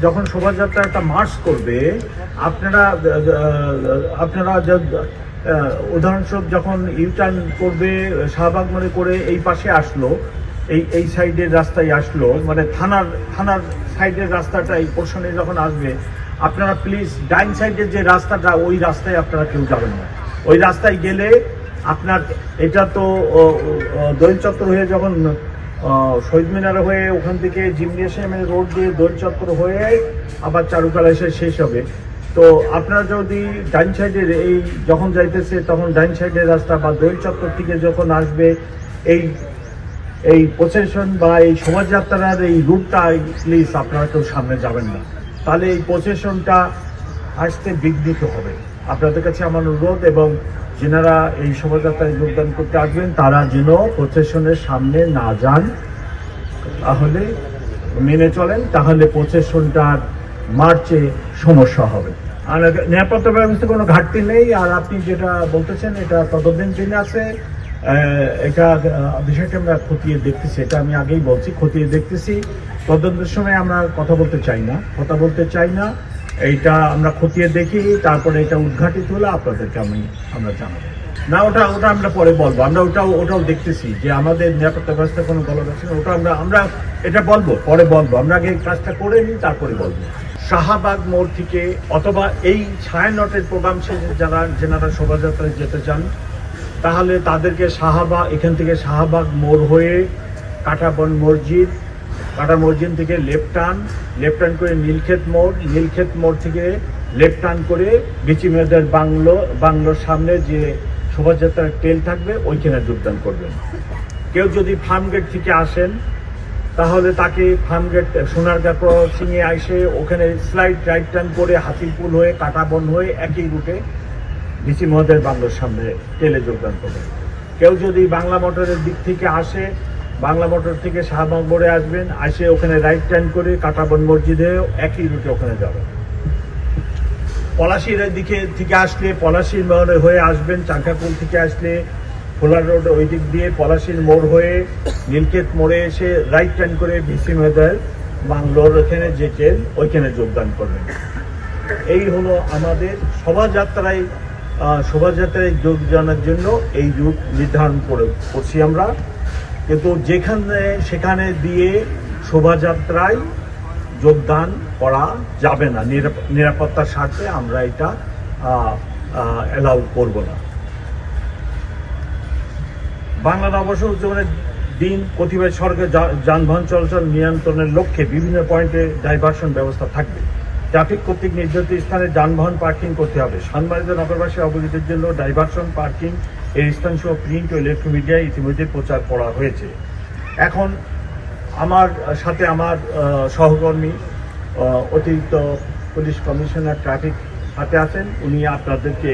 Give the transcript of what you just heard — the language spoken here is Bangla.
যখন শোভাযাত্রা একটা মার্চ করবে, আপনারা উদাহরণস্বরূপ যখন ইউটার্ন করবে শাহবাগ মনে করে এই পাশে আসলো, এই সাইডের রাস্তায় আসলো, মানে থানার সাইডের রাস্তাটা এই পোর্শনে যখন আসবে, আপনারা প্লিজ ডাইন সাইডের যে রাস্তাটা ওই রাস্তায় আপনারা কেউ যাবেন না। ওই রাস্তায় গেলে আপনার এটা তো দোয়েল চত্বর হয়ে যখন শহীদ মিনার হয়ে ওখান থেকে জিমনেশিয়ামের রোড দিয়ে দোয়েল চত্বর হয়ে আবার চারুকলা এসে শেষ হবে। তো আপনারা যদি ডাইন সাইডের এই যখন যাইতেছে তখন ডাইন সাইডের রাস্তা বা দোয়েল চত্বর থেকে যখন আসবে এই প্রসেশন বা এই শোভাযাত্রার এই রুটটা প্লিজ আপনারা কেউ সামনে যাবেন না, তাহলে এই প্রসেশনটা আসতে বিঘ্নিত হবে। আপনাদের কাছে আমার অনুরোধ, এবং যেনারা এই শোভাযাত্রায় যোগদান করতে আসবেন তারা যেন প্রসেশনের সামনে না যান, তাহলে মেনে চলেন, তাহলে প্রসেশনটার মার্চে সমস্যা হবে। আর নিরাপত্তা ব্যবস্থা কোনো ঘাটতি নেই। আর আপনি যেটা বলতেছেন এটা ততদিন দিন আছে, এটা বিষয়টা আমরা খতিয়ে দেখতেছি, এটা আমি আগেই বলছি, খতিয়ে দেখতেছি। তদন্তের সময় আমরা কথা বলতে চাই না, এইটা আমরা খতিয়ে দেখি, তারপরে এটা উদ্ঘাটিত হলে আপনাদেরকে আমরা জানাবো। না ওটা আমরা পরে বলবো, আমরা ওটাও দেখতেছি যে আমাদের নিরাপত্তা ব্যবস্থা কোনো গলত আছে না, ওটা আমরা এটা বলবো, পরে বলবো। আমরা আগে কাজটা করে নিই, তারপরে বলবো। শাহবাগ মোড় থেকে অথবা এই ছায়ানটের প্রোগ্রাম শেষে যেনারা শোভাযাত্রায় যেতে চান, তাহলে তাদেরকে এখান থেকে শাহবাগ মোড় হয়ে কাঁটাবন মসজিদ থেকে লেফট টার্ন করে নীলক্ষেত মোড় থেকে লেফট টার্ন করে বিচি মেয়েদের বাংলোর সামনে যে শোভাযাত্রার ট্রেল থাকবে ওইখানে যোগদান করবেন। কেউ যদি ফার্মগেট থেকে আসেন তাহলে তাকে ফার্মগেট সোনারগাঁ ক্রসিংয়ে এসে ওখানে স্লাইড রাইট টার্ন করে হাতিরপুল হয়ে কাঁটাবন হয়ে একই রুটে বিচি মেয়েদের বাংলোর সামনে ট্রেলে যোগদান করবেন। কেউ যদি বাংলা মোটরের দিক থেকে আসে, বাংলা মোটর থেকে শাহবাগ মোড়ে আসবেন, আসে ওখানে রাইট টার্ন করে কাঁটাবন মসজিদে একই রুটে ওখানে যাবেন। পলাশির দিকে থেকে আসলে পলাশির মোড়ে হয়ে আসবেন, চাঙ্কাপুল থেকে আসলে খোলা রোড ওই দিক দিয়ে পলাশির মোড় হয়ে নীলক্ষেত মোড়ে এসে রাইট টার্ন করে বিসি মেয়েদের বাংলোর ওখানে যে ট্রেন ওইখানে যোগদান করবেন। এই হলো আমাদের শোভাযাত্রায় যোগদানের জন্য এই রুট নির্ধারণ করছি আমরা। কিন্তু সেখানে দিয়ে শোভাযাত্রায় যোগদান করা যাবে না, নিরাপত্তার স্বার্থে আমরা এটা অ্যালাউ করব না। বাংলা নববর্ষ উদযাপনের দিন কতিপয় সড়কে যানবাহন চলাচল নিয়ন্ত্রণের লক্ষ্যে বিভিন্ন পয়েন্টে ডাইভারশন ব্যবস্থা থাকবে। ট্রাফিক কর্তৃক নির্ধারিত স্থানে যানবাহন পার্কিং করতে হবে। সম্মানিত নগরবাসী অবগতির জন্য ডাইভারশন পার্কিং এর স্থান সহ প্রিন্ট ও ইলেকট্রনিক মিডিয়ায় ইতিমধ্যে প্রচার করা হয়েছে। এখন আমার সাথে আমার সহকর্মী অতিরিক্ত পুলিশ কমিশনার ট্রাফিক হাতে আছেন, উনি আপনাদেরকে